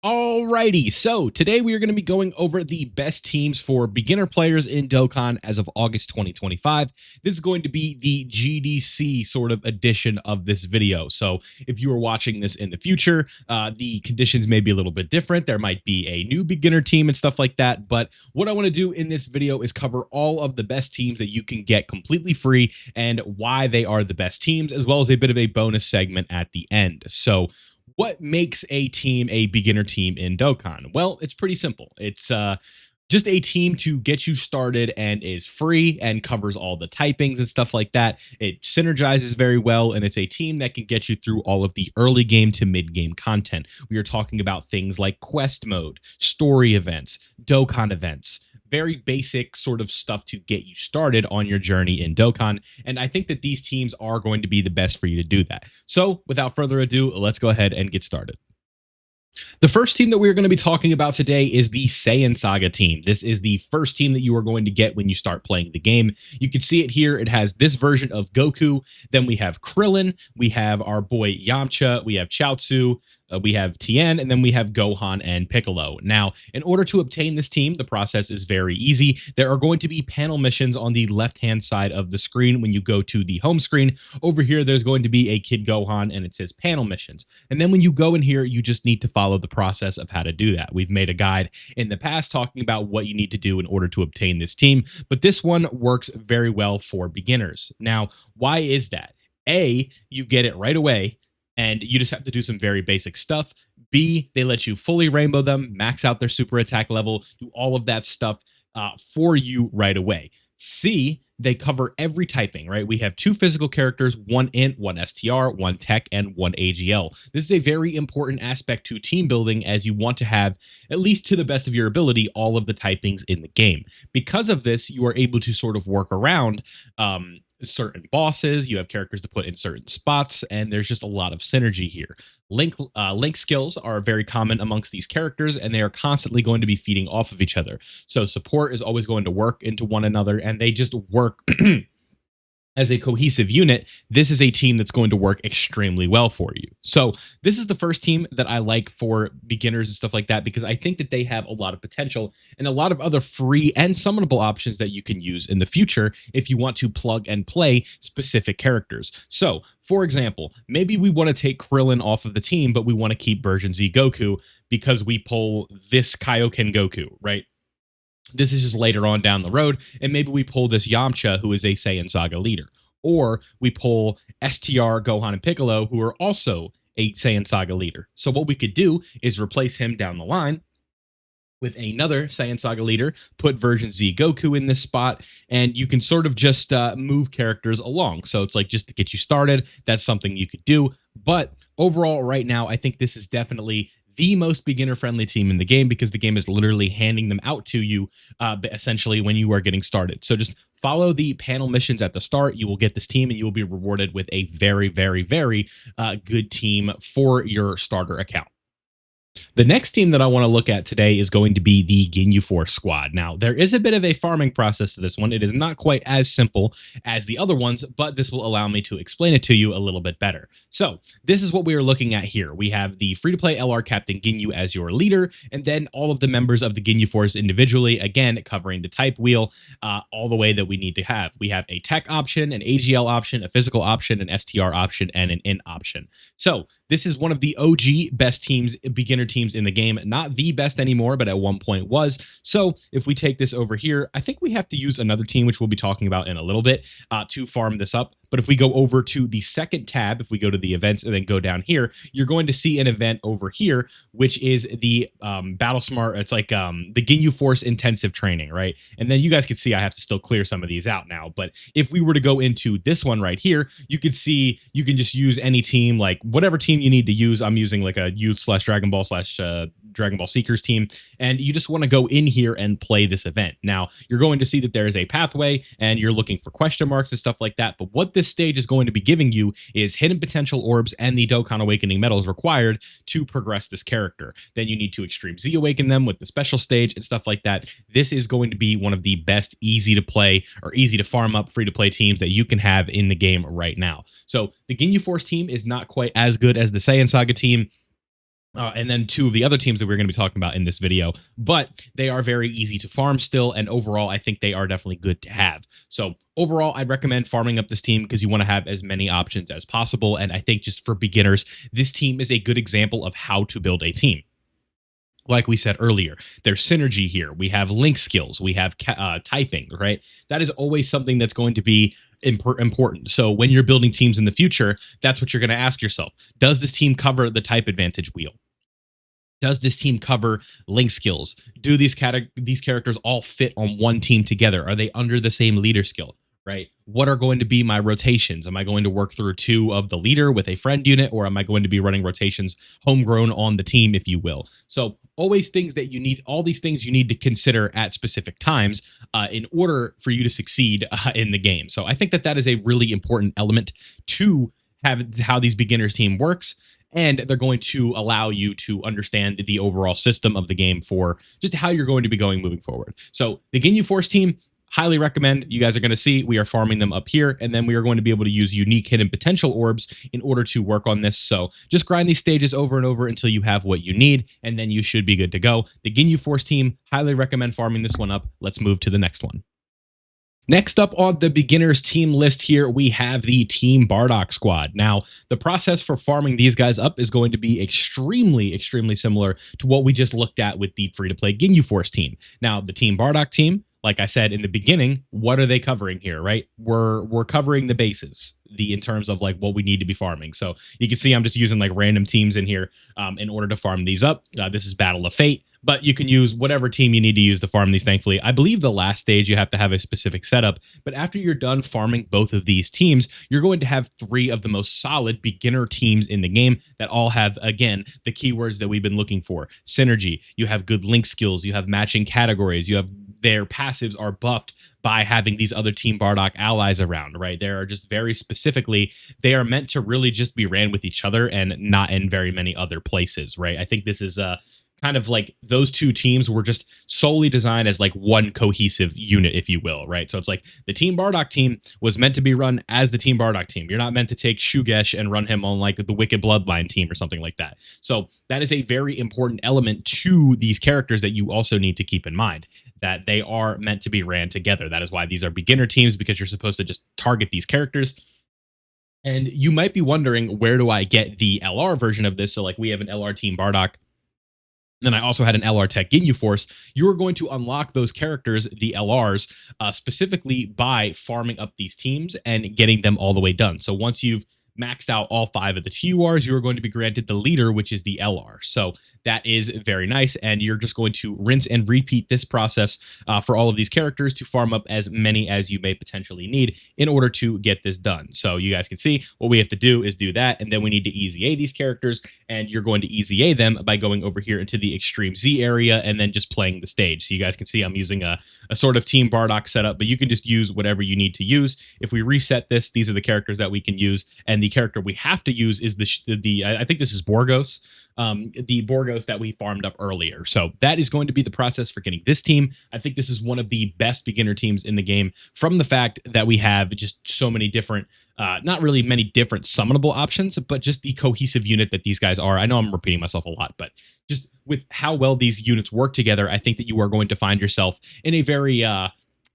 Alrighty, so today we are going to be going over the best teams for beginner players in Dokkan as of August 2025. This is going to be the GDC sort of edition of this video. So if you are watching this in the future, the conditions may be a little bit different. There might be a new beginner team and stuff like that. But what I want to do in this video is cover all of the best teams that you can get completely free and why they are the best teams, as well as a bit of a bonus segment at the end. So what makes a team a beginner team in Dokkan? Well, it's pretty simple. It's just a team to get you started and is free and covers all the typings and stuff like that. It synergizes very well, and it's a team that can get you through all of the early game to mid game content. We are talking about things like quest mode, story events, Dokkan events, very basic sort of stuff to get you started on your journey in Dokkan. And I think that these teams are going to be the best for you to do that. So without further ado, let's go ahead and get started. The first team that we're going to be talking about today is the Saiyan Saga team. This is the first team that you are going to get when you start playing the game. You can see it here. It has this version of Goku. Then we have Krillin. We have our boy Yamcha. We have Chaozu. We have Tien, and then we have Gohan and Piccolo. Now, in order to obtain this team, the process is very easy. There are going to be panel missions on the left-hand side of the screen when you go to the home screen. Over here, there's going to be a Kid Gohan, and it says panel missions. And then when you go in here, you just need to follow the process of how to do that. We've made a guide in the past talking about what you need to do in order to obtain this team, but this one works very well for beginners. Now, why is that? A, you get it right away, and you just have to do some very basic stuff. B, they let you fully rainbow them, max out their super attack level, do all of that stuff for you right away. C, they cover every typing, right? We have two physical characters, one int, one STR, one tech, and one AGL. This is a very important aspect to team building, as you want to have, at least to the best of your ability, all of the typings in the game. Because of this, you are able to sort of work around certain bosses. You have characters to put in certain spots, and there's just a lot of synergy here. Link skills are very common amongst these characters, and they are constantly going to be feeding off of each other. So support is always going to work into one another, and they just work as a cohesive unit. This is a team that's going to work extremely well for you. So this is the first team that I like for beginners and stuff like that, because I think that they have a lot of potential and a lot of other free and summonable options that you can use in the future if you want to plug and play specific characters. So, for example, maybe we want to take Krillin off of the team, but we want to keep version Z Goku because we pull this Kaioken Goku, right? This is just later on down the road, and maybe we pull this Yamcha, who is a Saiyan Saga leader. Or we pull STR, Gohan, and Piccolo, who are also a Saiyan Saga leader. So what we could do is replace him down the line with another Saiyan Saga leader, put version Z Goku in this spot, and you can sort of just move characters along. So it's like, just to get you started, that's something you could do. But overall, right now, I think this is definitely the most beginner-friendly team in the game, because the game is literally handing them out to you essentially when you are getting started. So just follow the panel missions at the start. You will get this team, and you will be rewarded with a very, very, very good team for your starter account. The next team that I want to look at today is going to be the Ginyu Force squad. Now, there is a bit of a farming process to this one. It is not quite as simple as the other ones, but this will allow me to explain it to you a little bit better. So, this is what we are looking at here. We have the free-to-play LR Captain Ginyu as your leader, and then all of the members of the Ginyu Force individually, again, covering the type wheel all the way that we need to have. We have a tech option, an AGL option, a physical option, an STR option, and an int option. So, this is one of the OG best teams, beginner teams in the game. Not the best anymore, but at one point was. So if we take this over here, I think we have to use another team, which we'll be talking about in a little bit, to farm this up. But if we go over to the second tab, if we go to the events and then go down here, you're going to see an event over here, which is the Battle Smart. It's like the Ginyu Force intensive training, right? And then you guys can see I have to still clear some of these out now. But if we were to go into this one right here, you could see you can just use any team, like whatever team you need to use. I'm using like a Youth/Dragon Ball Dragon Ball Seekers team, and you just want to go in here and play this event. Now, you're going to see that there is a pathway, and you're looking for question marks and stuff like that, but what this stage is going to be giving you is hidden potential orbs and the Dokkan Awakening medals required to progress this character. Then you need to Extreme Z Awaken them with the special stage and stuff like that. This is going to be one of the best easy to play or easy to farm up free-to-play teams that you can have in the game right now. So the Ginyu Force team is not quite as good as the Saiyan Saga team. And then two of the other teams that we're going to be talking about in this video, but they are very easy to farm still. And overall, I think they are definitely good to have. So overall, I'd recommend farming up this team because you want to have as many options as possible. And I think just for beginners, this team is a good example of how to build a team. Like we said earlier, there's synergy here. We have link skills. We have typing, right? That is always something that's going to be important. So when you're building teams in the future, that's what you're going to ask yourself. Does this team cover the type advantage wheel? Does this team cover link skills? Do these characters all fit on one team together? Are they under the same leader skill? Right? What are going to be my rotations? Am I going to work through two of the leader with a friend unit, or am I going to be running rotations homegrown on the team, if you will? So always things that you need, all these things you need to consider at specific times in order for you to succeed in the game. So I think that that is a really important element to have how these beginners team works. And they're going to allow you to understand the overall system of the game for just how you're going to be going moving forward. So the Ginyu Force team, highly recommend. You guys are going to see we are farming them up here, and then we are going to be able to use unique hidden potential orbs in order to work on this. So just grind these stages over and over until you have what you need, and then you should be good to go. The Ginyu Force team, highly recommend farming this one up. Let's move to the next one. Next up on the beginners team list here, we have the Team Bardock squad. Now, the process for farming these guys up is going to be extremely similar to what we just looked at with the free-to-play Ginyu Force team. Now, the Team Bardock team, like I said in the beginning, what are they covering here, right? We're covering the bases, in terms of like what we need to be farming. So you can see I'm just using like random teams in here in order to farm these up. This is Battle of Fate, but you can use whatever team you need to use to farm these, thankfully. I believe the last stage you have to have a specific setup, but after you're done farming both of these teams, you're going to have three of the most solid beginner teams in the game that all have, again, the keywords that we've been looking for. Synergy, you have good link skills, you have matching categories, you have their passives are buffed by having these other Team Bardock allies around, right? They are just very specifically, they are meant to really just be ran with each other and not in very many other places, right? I think this is kind of like those two teams were just solely designed as like one cohesive unit, if you will, right? So it's like the Team Bardock team was meant to be run as the Team Bardock team. You're not meant to take Shugesh and run him on like the Wicked Bloodline team or something like that. So that is a very important element to these characters that you also need to keep in mind, that they are meant to be ran together. That is why these are beginner teams, because you're supposed to just target these characters. And you might be wondering, where do I get the LR version of this? So like we have an LR Team Bardock. Then I also had an LR Tech Ginyu Force. You are going to unlock those characters, the LRs, specifically by farming up these teams and getting them all the way done. So once you've maxed out all 5 of the TURs, you are going to be granted the leader, which is the LR. So that is very nice, and you're just going to rinse and repeat this process for all of these characters to farm up as many as you may potentially need in order to get this done. So you guys can see what we have to do is do that, and then we need to easy A these characters, and you're going to easy A them by going over here into the Extreme Z area and then just playing the stage. So you guys can see I'm using a sort of Team Bardock setup, but you can just use whatever you need to use. If we reset this, these are the characters that we can use, and the character we have to use is I think this is Borgos, the Borgos that we farmed up earlier. So that is going to be the process for getting this team. I think this is one of the best beginner teams in the game from the fact that we have just so many different, not really many different summonable options, but just the cohesive unit that these guys are. I know I'm repeating myself a lot, but just with how well these units work together, I think that you are going to find yourself in a very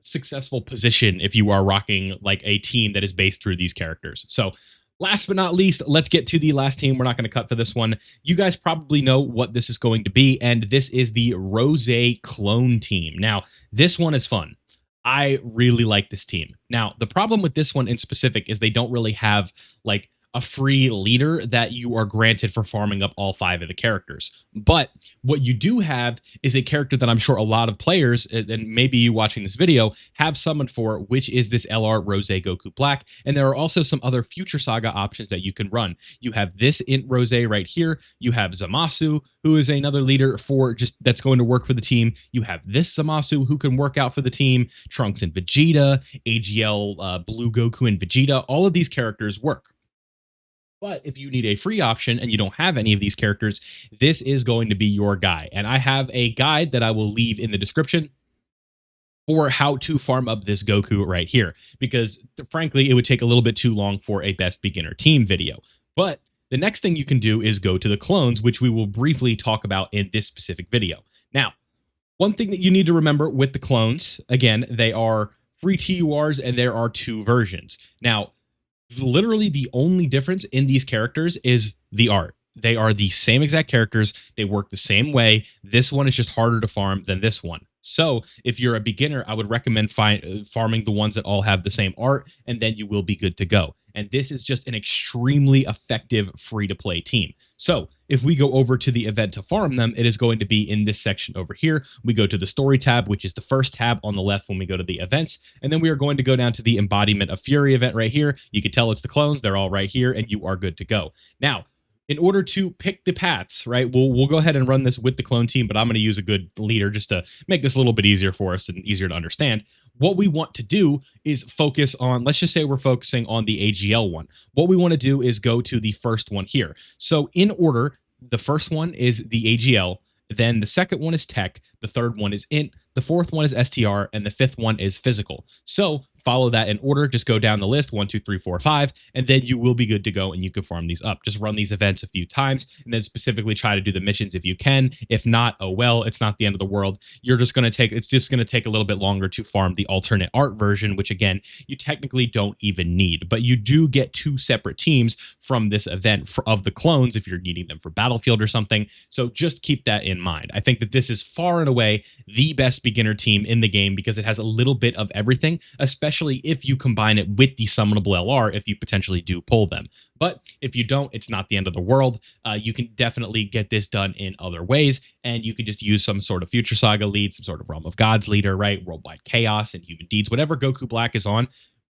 successful position if you are rocking like a team that is based through these characters. So last but not least, let's get to the last team. We're not going to cut for this one. You guys probably know what this is going to be, and this is the Rose Clone team. Now, this one is fun. I really like this team. Now, the problem with this one in specific is they don't really have like a free leader that you are granted for farming up all 5 of the characters. But what you do have is a character that I'm sure a lot of players, and maybe you watching this video, have summoned for, which is this LR Rose Goku Black. And there are also some other Future Saga options that you can run. You have this Int Rose right here. You have Zamasu, who is another leader for just that's going to work for the team. You have this Zamasu who can work out for the team. Trunks and Vegeta, AGL Blue Goku and Vegeta. All of these characters work. But if you need a free option and you don't have any of these characters, this is going to be your guy. And I have a guide that I will leave in the description for how to farm up this Goku right here, because frankly, it would take a little bit too long for a best beginner team video. But The next thing you can do is go to the clones, which we will briefly talk about in this specific video. Now, one thing that you need to remember with the clones, again, they are free TURs and there are 2 versions. Now, literally the only difference in these characters is the art. They are the same exact characters. They work the same way. This one is just harder to farm than this one. So if you're a beginner, I would recommend farming the ones that all have the same art, and then you will be good to go. And this is just an extremely effective free-to-play team. So if we go over to the event to farm them, it is going to be in this section over here. We go to the story tab, which is the first tab on the left when we go to the events. And then we are going to go down to the embodiment of Fury event right here. You can tell it's the clones. They're all right here, and you are good to go. Now, in order to pick the paths, right, we'll go ahead and run this with the clone team, but I'm going to use a good leader just to make this a little bit easier for us and easier to understand. What we want to do is focus on, let's just say we're focusing on the AGL one. What we want to do is go to the first one here. So in order, the first one is the AGL, then the second one is tech, the third one is int, the fourth one is STR, and the fifth one is physical. So follow that in order, just go down the list, 1, 2, 3, 4, 5, and then you will be good to go and you can farm these up. Just run these events a few times and then specifically try to do the missions if you can. If not, oh well, it's not the end of the world. It's just going to take a little bit longer to farm the alternate art version, which again, you technically don't even need, but you do get 2 separate teams from this event of the clones if you're needing them for Battlefield or something. So just keep that in mind. I think that this is far and away the best beginner team in the game because it has a little bit of everything, especially if you combine it with the summonable LR if you potentially do pull them. But if you don't, it's not the end of the world. You can definitely get this done in other ways, and you can just use some sort of Future Saga lead, some sort of Realm of Gods leader, right? Worldwide Chaos and Human Deeds, whatever Goku Black is on.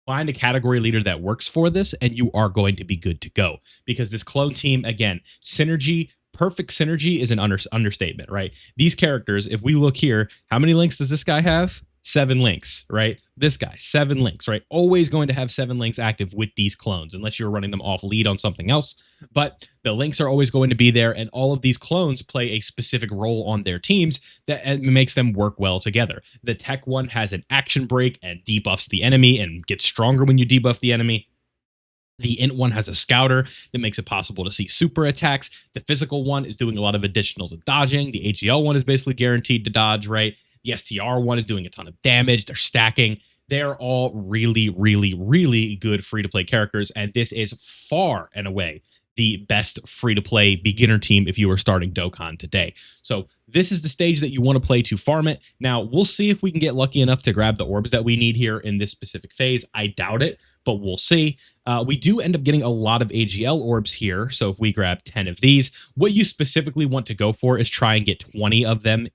Find a category leader that works for this, and you are going to be good to go. Because this clone team, again, synergy, perfect synergy is an understatement, right? These characters, if we look here, how many links does this guy have? 7 links, right? This guy, 7 links, right? Always going to have 7 links active with these clones, unless you're running them off lead on something else. But the links are always going to be there, and all of these clones play a specific role on their teams that makes them work well together. The tech one has an action break and debuffs the enemy and gets stronger when you debuff the enemy. The int one has a scouter that makes it possible to see super attacks. The physical one is doing a lot of additionals of dodging. The AGL one is basically guaranteed to dodge, right? The STR one is doing a ton of damage. They're stacking. They're all really, really, really good free-to-play characters, and this is far and away the best free-to-play beginner team if you are starting Dokkan today. So this is the stage that you want to play to farm it. Now, we'll see if we can get lucky enough to grab the orbs that we need here in this specific phase. I doubt it, but we'll see. We do end up getting a lot of AGL orbs here, so if we grab 10 of these, what you specifically want to go for is try and get 20 of them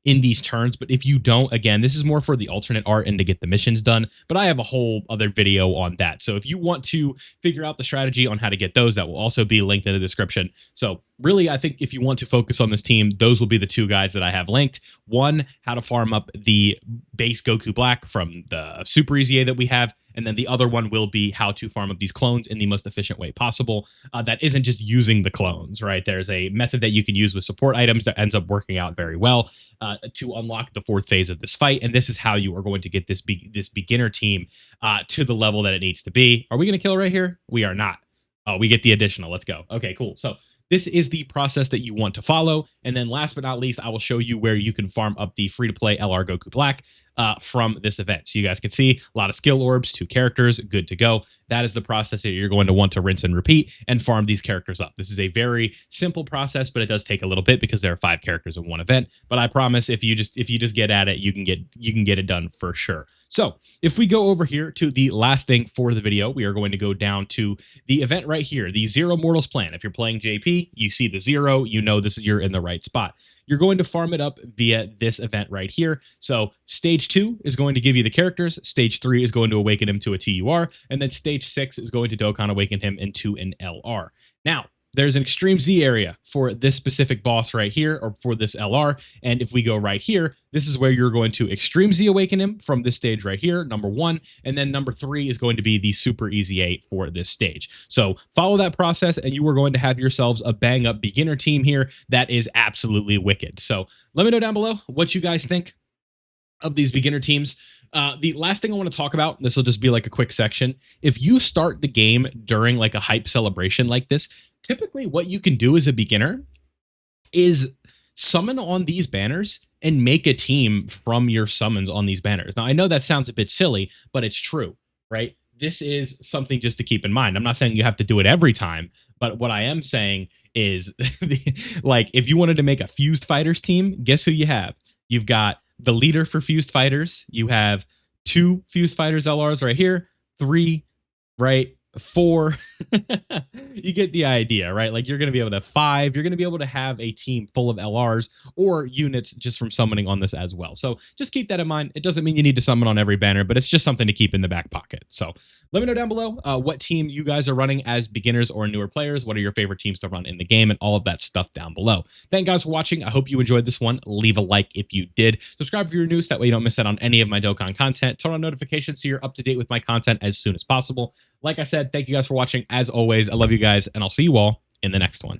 in these turns, but if you don't, again, this is more for the alternate art and to get the missions done, but I have a whole other video on that. So if you want to figure out the strategy on how to get those, that will also be linked in the description. So really, I think if you want to focus on this team, those will be the 2 guys that I have linked. One, how to farm up the base Goku Black from the Super EZA that we have, and then the other one will be how to farm up these clones in the most efficient way possible. That isn't just using the clones, right? There's a method that you can use with support items that ends up working out very well to unlock the 4th phase of this fight. And this is how you are going to get this beginner team to the level that it needs to be. Are we going to kill right here? We are not. Oh, we get the additional. Let's go. Okay, cool. So this is the process that you want to follow. And then last but not least, I will show you where you can farm up the free-to-play LR Goku Black from this event. So you guys can see a lot of skill orbs, 2 characters, good to go. That is the process that you're going to want to rinse and repeat and farm these characters up. This is a very simple process, but it does take a little bit because there are 5 characters in one event. But I promise if you just get at it, you can get it done for sure. So if we go over here to the last thing for the video, we are going to go down to the event right here, the Zero Mortals plan. If you're playing JP, you see the 0, you know you're in the right spot. You're going to farm it up via this event right here. So stage 2 is going to give you the characters. Stage 3 is going to awaken him to a TUR. And then stage 6 is going to Dokkan awaken him into an LR. Now, there's an Extreme Z area for this specific boss right here, or for this LR. And if we go right here, this is where you're going to Extreme Z awaken him from this stage right here, number 1. And then number 3 is going to be the Super EZA for this stage. So follow that process and you are going to have yourselves a bang up beginner team here that is absolutely wicked. So let me know down below what you guys think of these beginner teams. The last thing I want to talk about, this will just be like a quick section. If you start the game during like a hype celebration like this, typically what you can do as a beginner is summon on these banners and make a team from your summons on these banners. Now, I know that sounds a bit silly, but it's true, right? This is something just to keep in mind. I'm not saying you have to do it every time, but what I am saying is, like, if you wanted to make a Fused Fighters team, guess who you have? You've got the leader for Fused Fighters. You have 2 Fused Fighters LRs right here, 3, right? 4. You get the idea, right? Like, you're going to be able to have 5. You're going to be able to have a team full of LRs or units just from summoning on this as well. So just keep that in mind. It doesn't mean you need to summon on every banner, but it's just something to keep in the back pocket. So let me know down below what team you guys are running as beginners or newer players. What are your favorite teams to run in the game, and all of that stuff down below. Thank you guys for watching. I hope you enjoyed this one. Leave a like if you did. Subscribe if you're new, so that way you don't miss out on any of my Dokkan content. Turn on notifications so you're up to date with my content as soon as possible. Like I said, thank you guys for watching. As always, I love you guys, and I'll see you all in the next one.